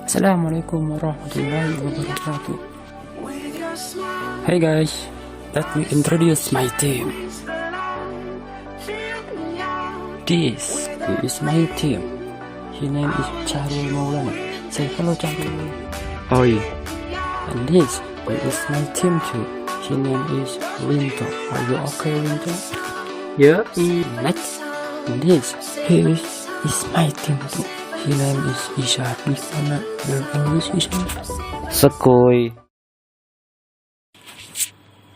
Assalamualaikum warahmatullahi wabarakatuh. Hey guys, let me introduce my team. This is my team. His name is Chahrul Maulana. Say hello, Chahrul. Oi. And this is my team too. His name is Rinto. Are you okay, Rinto? Yeah. Next, this is my team too. His name is Isha. Do you wanna learn English, Isha? Sekoy.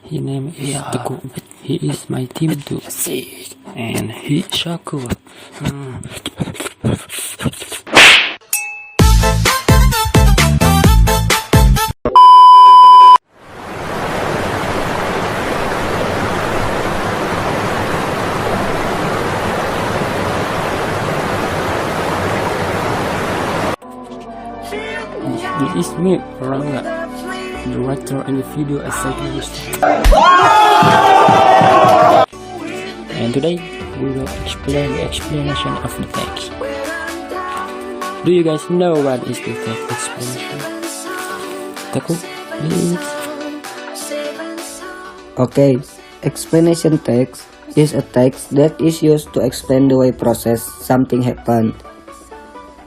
His name is Teguh. He is my team too. And he Shakur. This is me, Rangga, director and the video assistant. And today we will explain the explanation of the text. Do you guys know what is the text explanation? Teguh, please. Okay, explanation text is a text that is used to explain the way process something happened,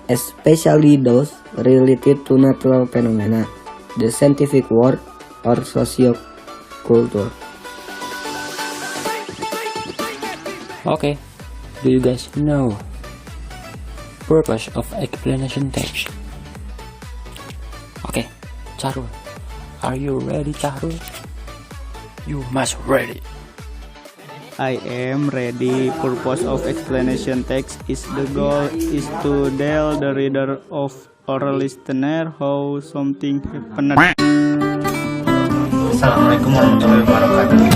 especially those related to natural phenomena, the scientific world, or socio-culture. Okay, do you guys know purpose of explanation text? Okay, Chahrul, are you ready, Chahrul? You must ready. I am ready. Purpose of explanation text is the goal is to tell the reader of or listener how something happened. Assalamualaikum warahmatullahi wabarakatuh.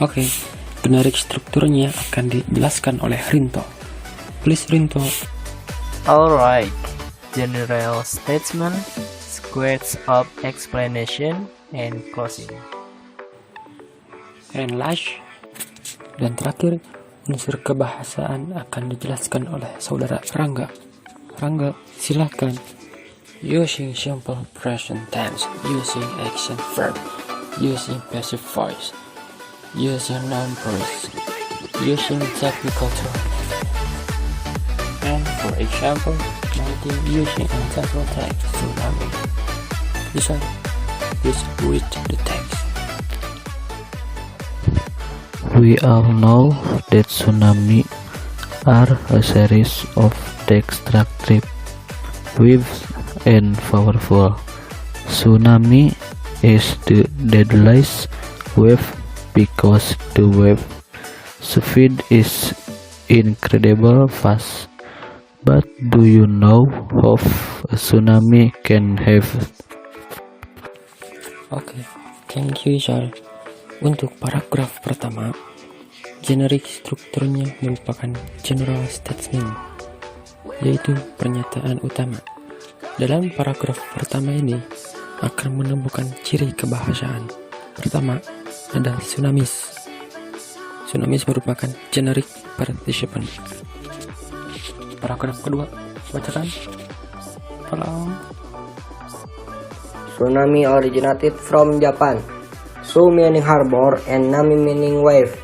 Oke, generik strukturnya akan dijelaskan oleh Rinto. Please, Rinto. Alright, general statement, squares of explanation, and closing. And last, dan terakhir, unsur kebahasaan akan dijelaskan oleh saudara Rangga. Rangga, silahkan. Using simple present tense, using action verb, using passive voice, using noun phrase, using technical term. And for example, writing using central text tsunami. Listen, please read the text. We all know that tsunami are a series of destructive waves and powerful. Tsunami is the deadliest wave because the wave speed is incredible fast. But do you know how a tsunami can have? Oke, thank you, Ishal. Untuk paragraf pertama, generik strukturnya merupakan general statement, yaitu pernyataan utama. Dalam paragraf pertama ini akan menemukan ciri kebahasaan. Pertama, ada tsunamis. Tsunamis merupakan generik participant. Paragraf kedua, bacakan. Tolong. Tsunami originated from Japan. Su meaning harbor and nami meaning wave.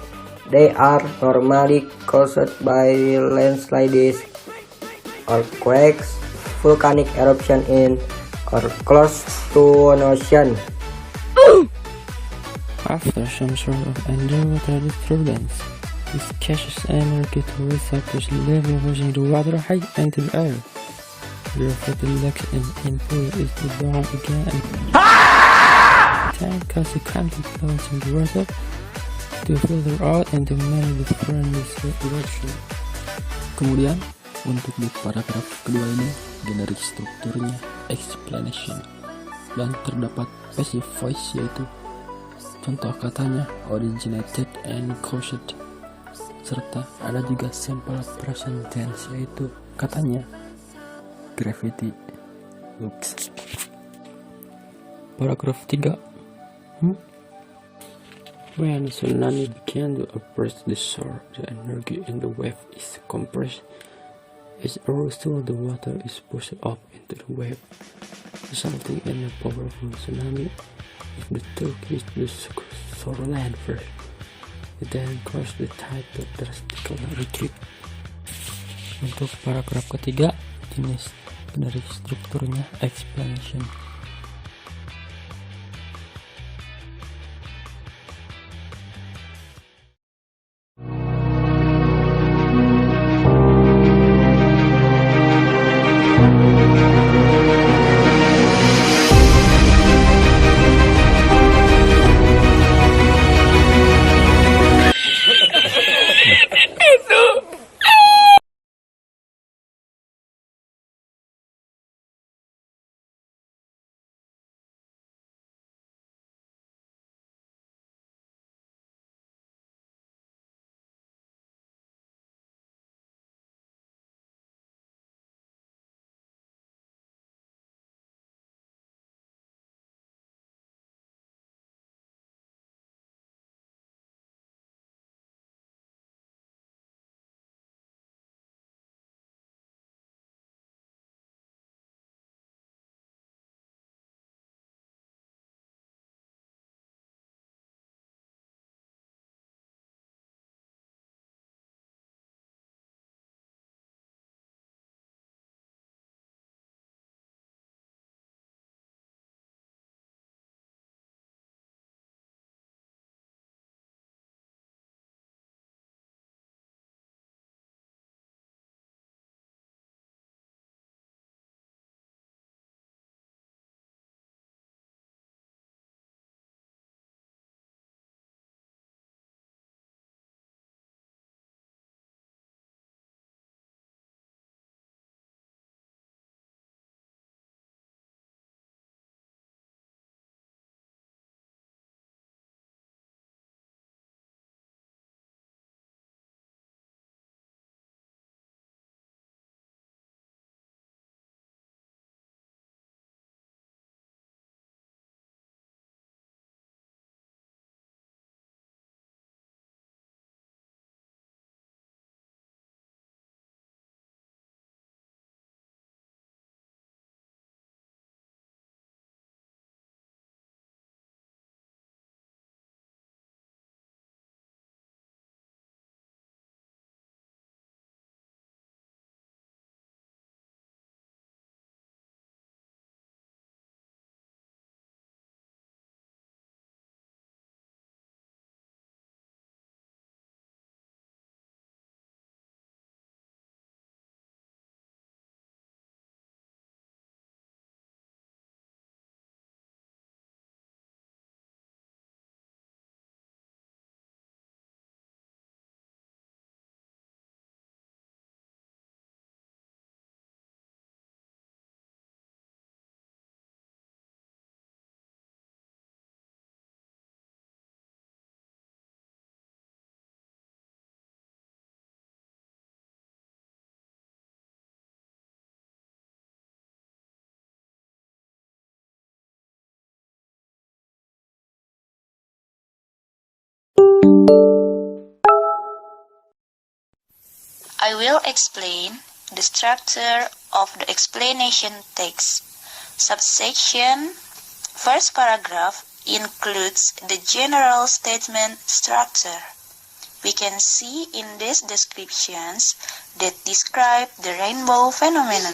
They are normally caused by landslides, earthquakes, volcanic eruption in or close to an ocean. After some sort of underwater disturbance, these gaseous energy to receptors level pushing the water high into the air. Gravity lacks an input is the down again and consequently closing the water to filter out into many different directions. Kemudian untuk di paragraf kedua ini generik strukturnya explanation dan terdapat passive voice yaitu contoh katanya originated and caused, serta ada juga simple present tense yaitu katanya gravity. Oops. Paragraf 3. When a tsunami begins to approach the shore, the energy in the wave is compressed. As a result, the water is pushed up into the wave, resulting in a powerful tsunami. If the turtle hits the shoreline first, it then causes the tide to drastically retreat. Untuk paragraf ketiga, jenis dari strukturnya explanation. I will explain the structure of the explanation text. Subsection first paragraph includes the general statement structure. We can see in these descriptions that describe the rainbow phenomenon.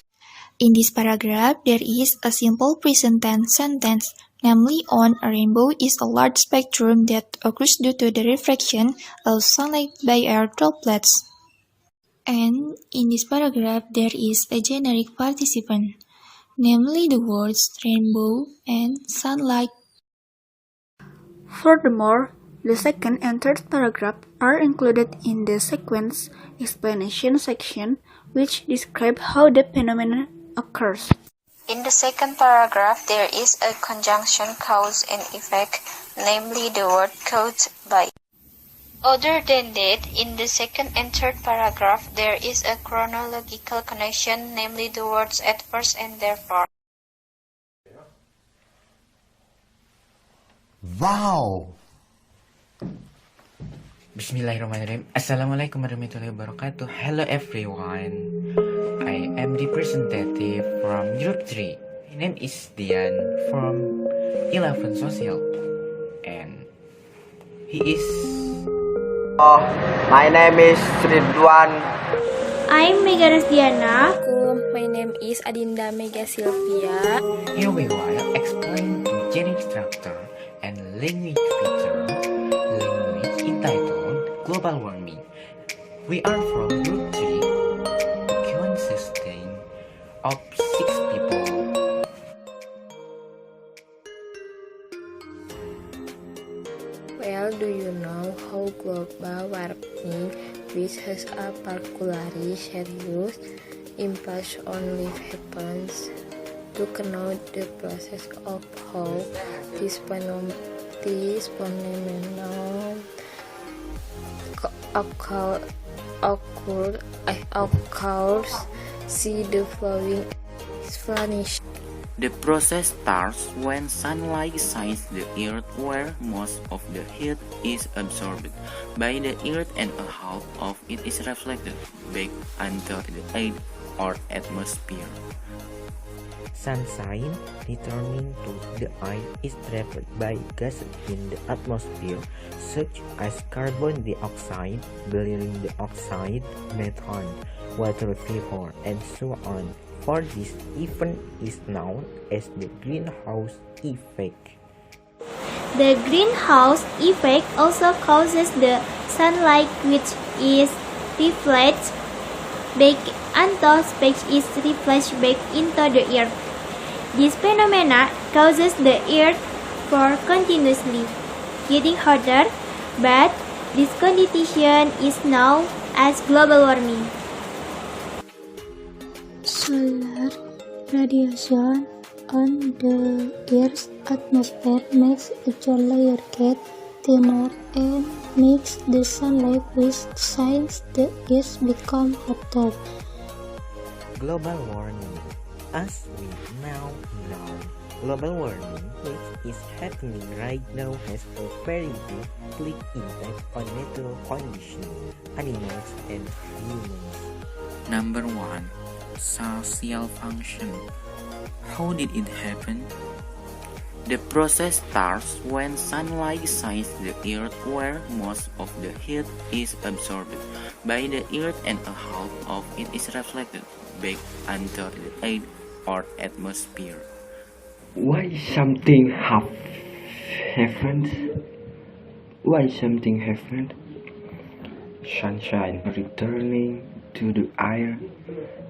In this paragraph, there is a simple present tense sentence, namely on a rainbow is a large spectrum that occurs due to the refraction of sunlight by air droplets. And in this paragraph, there is a generic participant, namely the words rainbow and sunlight. Furthermore, the second and third paragraph are included in the sequence explanation section, which describe how the phenomenon occurs. In the second paragraph, there is a conjunction cause and effect, namely the word caused by. Other than that, in the second and third paragraph, there is a chronological connection, namely the words at first and therefore. Wow! Bismillahirrahmanirrahim. Assalamualaikum warahmatullahi wabarakatuh. Hello everyone. I am representative from Group 3. My name is Dian from 11 Social. And he is... My name is Ridwan. I'm Mega Resdiana. My name is Adinda Mega Sylvia. Here we will explain the generic structure and language feature language entitled Global Warming. We are from Group 3, consisting of 6 people. Well, do you know how global warming, which has a particularly serious impact on life, happens? To know the process of how this phenomenon occurs, see the following explanation. The process starts when sunlight shines the earth where most of the heat is absorbed by the earth and a half of it is reflected back into the air or atmosphere. Sunshine returning to the air is trapped by gases in the atmosphere such as carbon dioxide, beryllium dioxide, methane, water vapor, and so on. For this event is known as the greenhouse effect. The greenhouse effect also causes the sunlight which is reflected back into space is reflected back into the earth. This phenomena causes the earth for continuously getting hotter, but this condition is known as global warming. Solar radiation on the Earth's atmosphere makes its layer get thinner and makes the sunlight which shines the Earth become hotter. Global warming. As we now know, global warming, which is happening right now, has a very big impact on natural conditions, animals, and humans. Number 1. Social function. How did it happen? The process starts when sunlight shines the earth where most of the heat is absorbed by the earth and a half of it is reflected back into the air or atmosphere. Why something happened? Why something happened? Sunshine returning to the air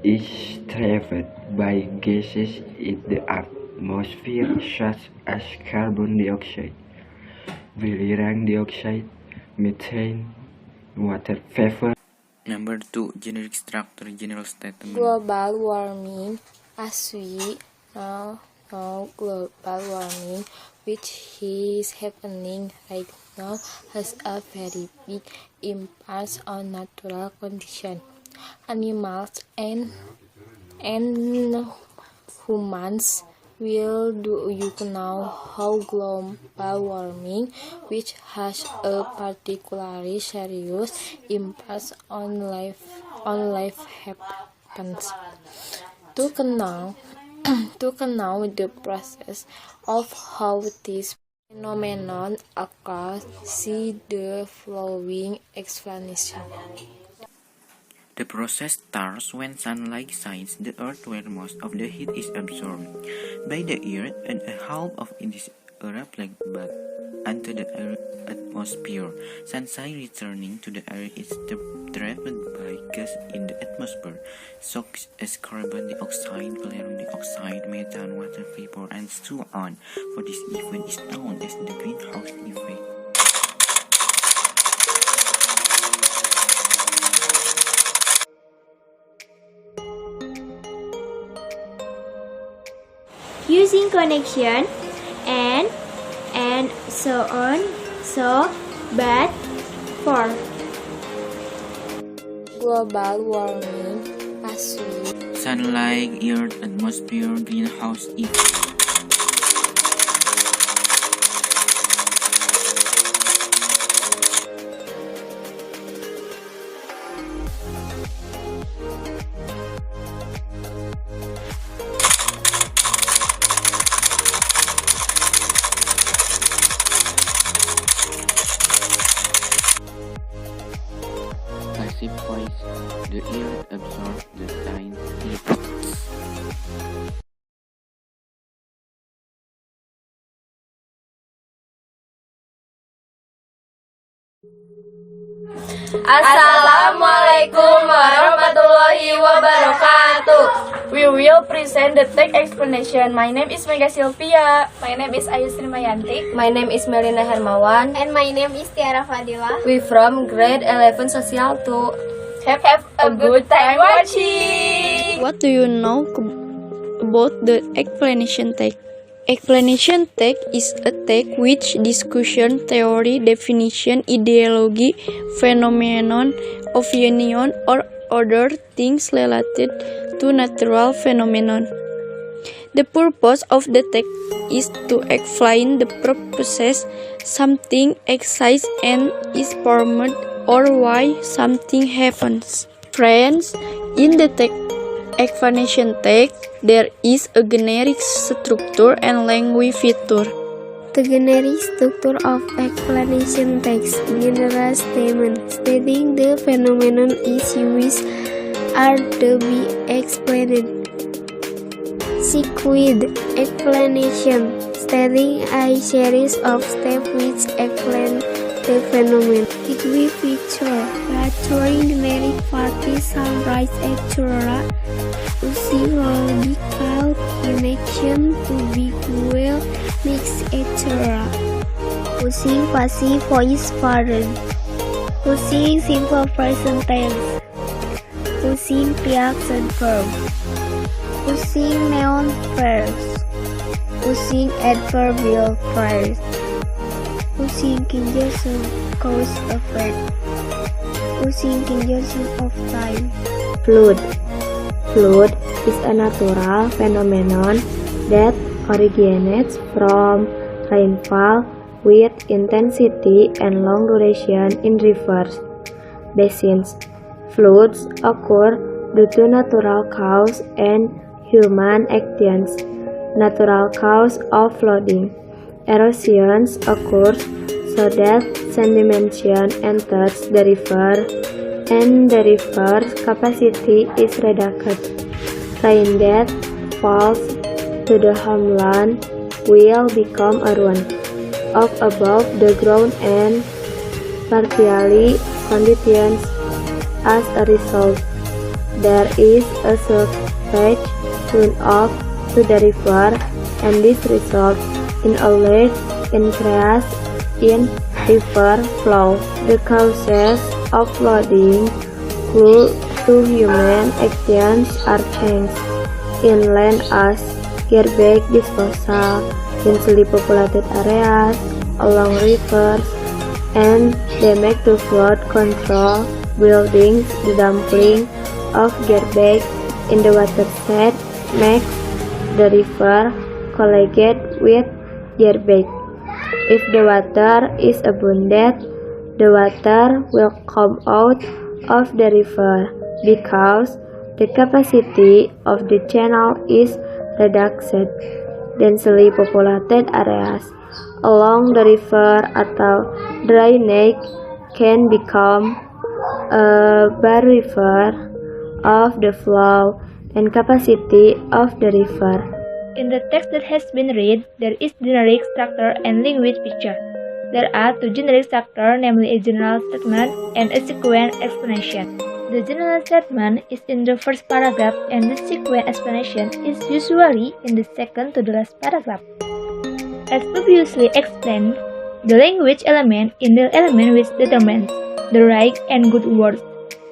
is trapped by gases in the atmosphere such as carbon dioxide, beryllium dioxide, methane, water vapor. Number 2. Generic structure, general statement. Global warming, as we now know, global warming, which is happening right now, has a very big impact on natural conditions, animals, and humans. Will do you know how global warming, which has a particularly serious impact on life happens? To know the process of how this phenomenon occurs, see the following explanation. The process starts when sunlight shines the earth where most of the heat is absorbed by the earth and a half of it is reflected back into the atmosphere. Sunshine returning to the air is trapped by gas in the atmosphere, such as carbon dioxide, beryllium dioxide, methane, water vapor, and so on. For this event is known as the greenhouse effect. Using connection and so on, so but for global warming, as we sunlight, earth, atmosphere, greenhouse effect. passive voice, the ear absorbs the sound inputs. Assalamualaikum warahmatullahi wabarakatuh. We will present the text explanation. My name is Mega Sylvia. My name is Ayu Sri Mayanti. My name is Melina Hermawan. And my name is Tiara Fadila. We from grade 11 Social 2. Have a good time watching. What do you know about the explanation text? Explanation text is a text which discussion, theory, definition, ideology, phenomenon, opinion, or other things related to natural phenomenon. The purpose of the text is to explain the purposes something exists and is formed or why something happens. Friends, in the explanation text, there is a generic structure and language feature. The generic structure of explanation text, general statement stating the phenomenon is used are to be explained. Sequence explanation stating a series of steps which explain the phenomenon. Equi feature featuring generic parties summarize etc. Using logical connection to be well mixed etc. Using passive voice pattern. Using simple present tense. Using reaction verb. Using noun verbs. Using adverbial phrase. Using conjunction cause effect. Using conjunction of time. Flood. Flood is a natural phenomenon that originates from rainfall with intensity and long duration in rivers, basins. Floods occur due to natural cause and human actions. Natural cause of flooding. Erosion occurs so that sedimentation enters the river and the river's capacity is reduced. Rain that falls to the homeland will become a ruin of above the ground and partially conditions. As a result, there is a surface runoff to the river, and this results in a large increase in river flow. The causes of flooding due to human actions are changed in land as garbage disposal, densely populated areas along rivers, and damage to flood control buildings. The dumping of garbage in the watershed makes the river collide with garbage. If the water is abundant, the water will come out of the river because the capacity of the channel is reduced. Densely populated areas along the river atau drainage can become a barrier of the flow and capacity of the river. In the text that has been read, there is generic structure and language feature. There are two generic structures, namely a general statement and a sequence explanation. The general statement is in the first paragraph and the sequence explanation is usually in the second to the last paragraph. As previously explained, the language element is the element which determines the right and good words.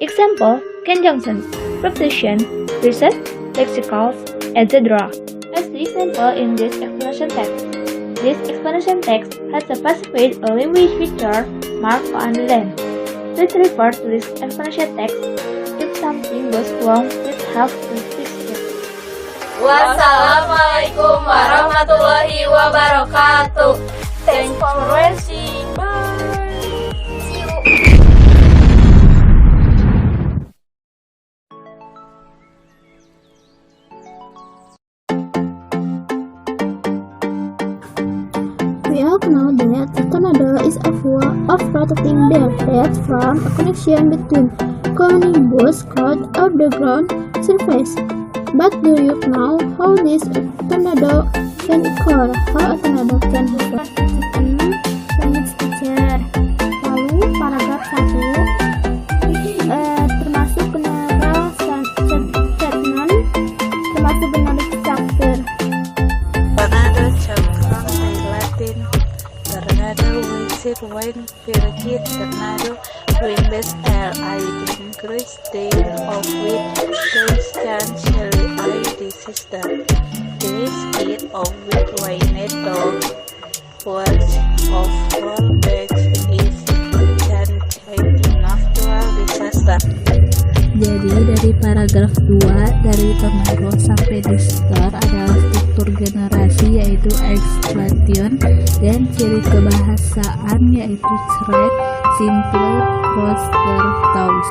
Example, conjunctions, preposition, verses, lexicals, etc. As the example in this explanation text. This explanation text has a passive a language feature marked or underlined. Please refer to this explanation text. If something goes wrong, please help to fix it. Wassalamualaikum warahmatullahi wabarakatuh. Thanks for watching. Bye. See you. We all know that a tornado is a way of protecting their pets from a connection between conimbus cloud of the ground surface. But do you know how this tornado can occur? How a tornado can occur? Language teacher. Lalu paragraf 1 termasuk general statement, termasuk generic structure. Tornado from the Latin tornado, which is wind, virgin tornado, winds are increase the of wind, substantially the system. The speed of wind wind towards of fallbacks is natural disaster. Jadi dari paragraf 2 dari tornado sampai disaster adalah struktur generasi yaitu explanation dan ciri kebahasaan yaitu thread, simple, poster, tools.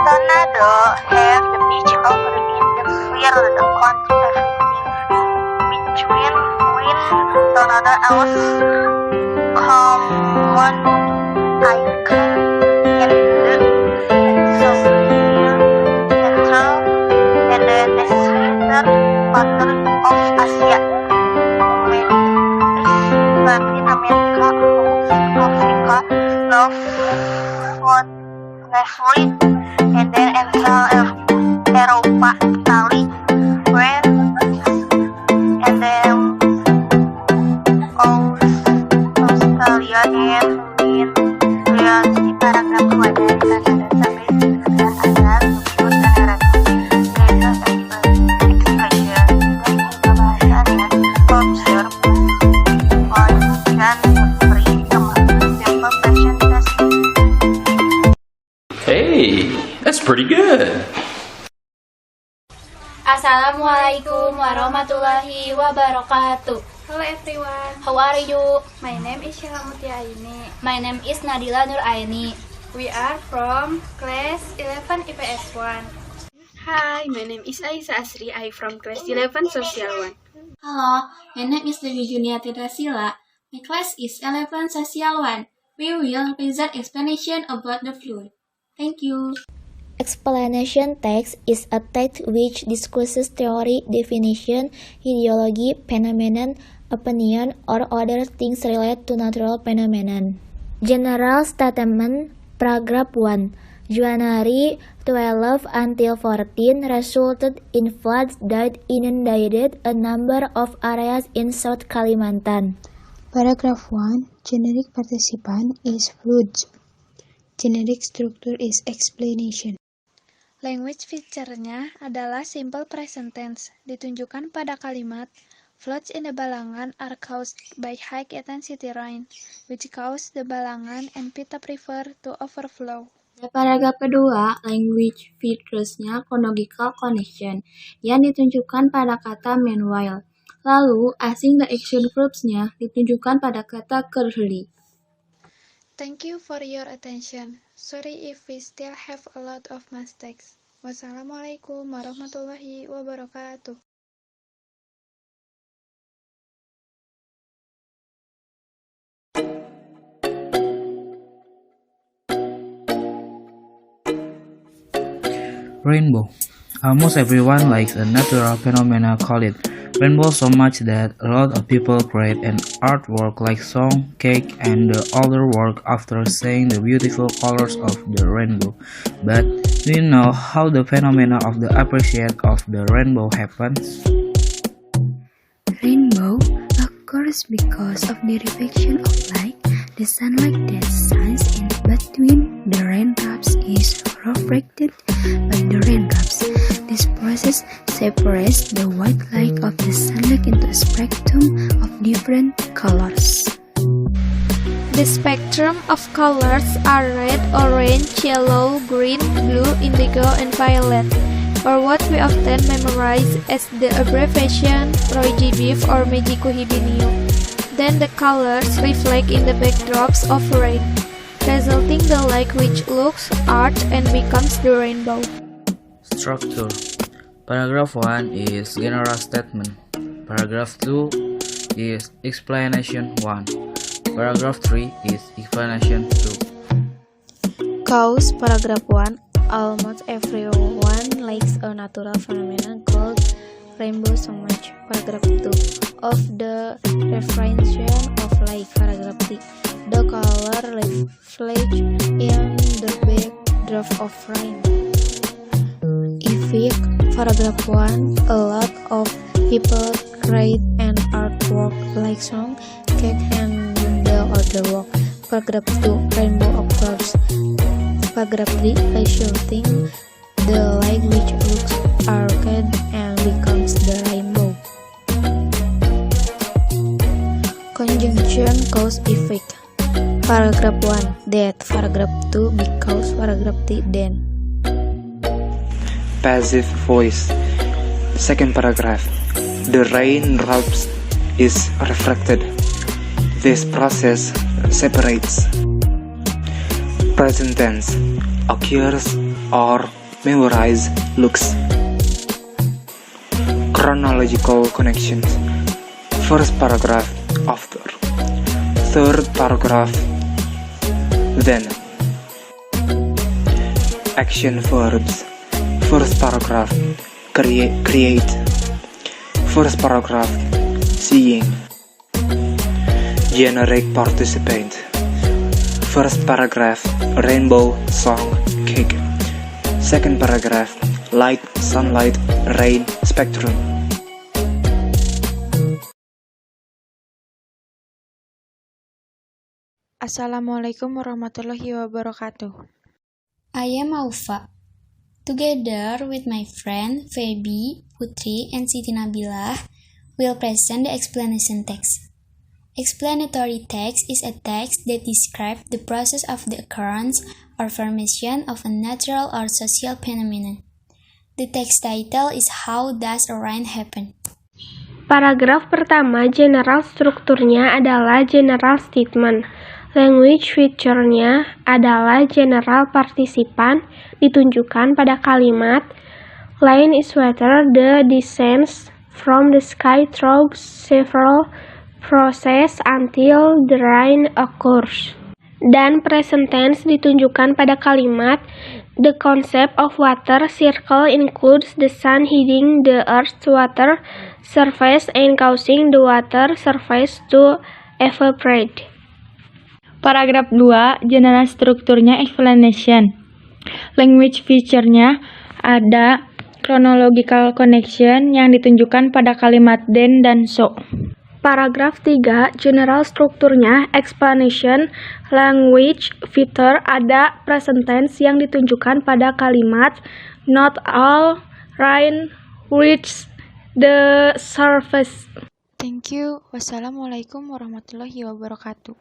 Tornado have the pitch over in the field conflict between wind. Tornado also common icon in the central and the desert pattern of Asia, Latin America, Africa, North, and then Central Eropa, Italy, and then Australia and di paragraf 2 dari Kanada sampai ada struktur generasi, expression, dan bahasanya, observe, dan free, termasuk simple present tense. Hey, that's pretty good. Assalamualaikum warahmatullahi wabarakatuh. Hello everyone. How are you? My name is Syahla Mutia Aini. My name is Nadila Nur Aini. We are from class 11 IPS 1. Hi, my name is Aisyah Asri. I from class 11 Social 1. Hello, my name is Dewi Juniati Rasila. My class is 11 Social 1. We will present explanation about the flood. Thank you. Explanation text is a text which discusses theory, definition, ideology, phenomenon, opinion, or other things related to natural phenomenon. General statement, paragraph 1. January 12 until 14 resulted in floods that inundated a number of areas in South Kalimantan. Paragraph 1. Generic participant is floods. Generic structure is explanation. Language feature-nya adalah simple present tense, ditunjukkan pada kalimat floods in the Balangan are caused by high intensity rain, which cause the Balangan and Pitap River to overflow. Pada paragraf kedua, language features-nya chronological connection, yang ditunjukkan pada kata meanwhile. Lalu, asing the action verbs-nya ditunjukkan pada kata currently. Thank you for your attention. Sorry if we still have a lot of mistakes. Wassalamualaikum warahmatullahi wabarakatuh. Rainbow. Almost everyone likes a natural phenomena called it rainbow so much that a lot of people create an artwork like song, cake, and the other work after seeing the beautiful colors of the rainbow. But do you know how the phenomena of the appreciation of the rainbow happens? Rainbow occurs because of the reflection of light. The sunlight that shines in between the raindrops is refracted by the raindrops. This process separates the white light of the sunlight into a spectrum of different colors. The spectrum of colors are red, orange, yellow, green, blue, indigo, and violet, or what we often memorize as the abbreviation ROGBIF or Megikuhibinio. Then the colors reflect in the backdrops of rain, resulting the light which looks art and becomes the rainbow. Structure. Paragraph 1 is general statement. Paragraph 2 is explanation 1. Paragraph 3 is explanation 2. Cause, paragraph 1. Almost everyone likes a natural phenomenon called rainbow so much. Paragraph 2 of the refraction of light. Paragraph 3. The color reflects in the backdrop of rain. Effect. Paragraph 1. A lot of people create an artwork like song, cake, and the other work. Paragraph 2. Rainbow occurs. Paragraph 3. By shooting the light which looks arcade and becomes the rainbow. Conjunction cause effect. Paragraph 1. That. Paragraph 2. Because. Paragraph 3. Then. Passive voice. Second paragraph. The raindrops is refracted. This process separates present tense, occurs or memorize looks. Chronological connections. First paragraph, after. Third paragraph, then. Action verbs. First paragraph, create. First paragraph, seeing. Generic participant. First paragraph, rainbow, song, cake. Second paragraph, light, sunlight, rain, spectrum. Assalamualaikum warahmatullahi wabarakatuh. I am Alfa. Together with my friend Feby, Putri, and Siti Nabilah, we'll present the explanation text. Explanatory text is a text that describes the process of the occurrence or formation of a natural or social phenomenon. The text title is How Does a Rain Happen? Paragraf pertama, general strukturnya adalah general statement. Language feature-nya adalah general participan ditunjukkan pada kalimat Rain is water that descends from the sky through several process until the rain occurs. Dan present tense ditunjukkan pada kalimat The concept of water circle includes the sun heating the earth's water surface and causing the water surface to evaporate. Paragraf 2, general strukturnya explanation. Language feature-nya ada chronological connection yang ditunjukkan pada kalimat then dan so. Paragraf 3, general strukturnya explanation. Language feature ada present tense yang ditunjukkan pada kalimat not all rain reaches the surface. Thank you. Wassalamualaikum warahmatullahi wabarakatuh.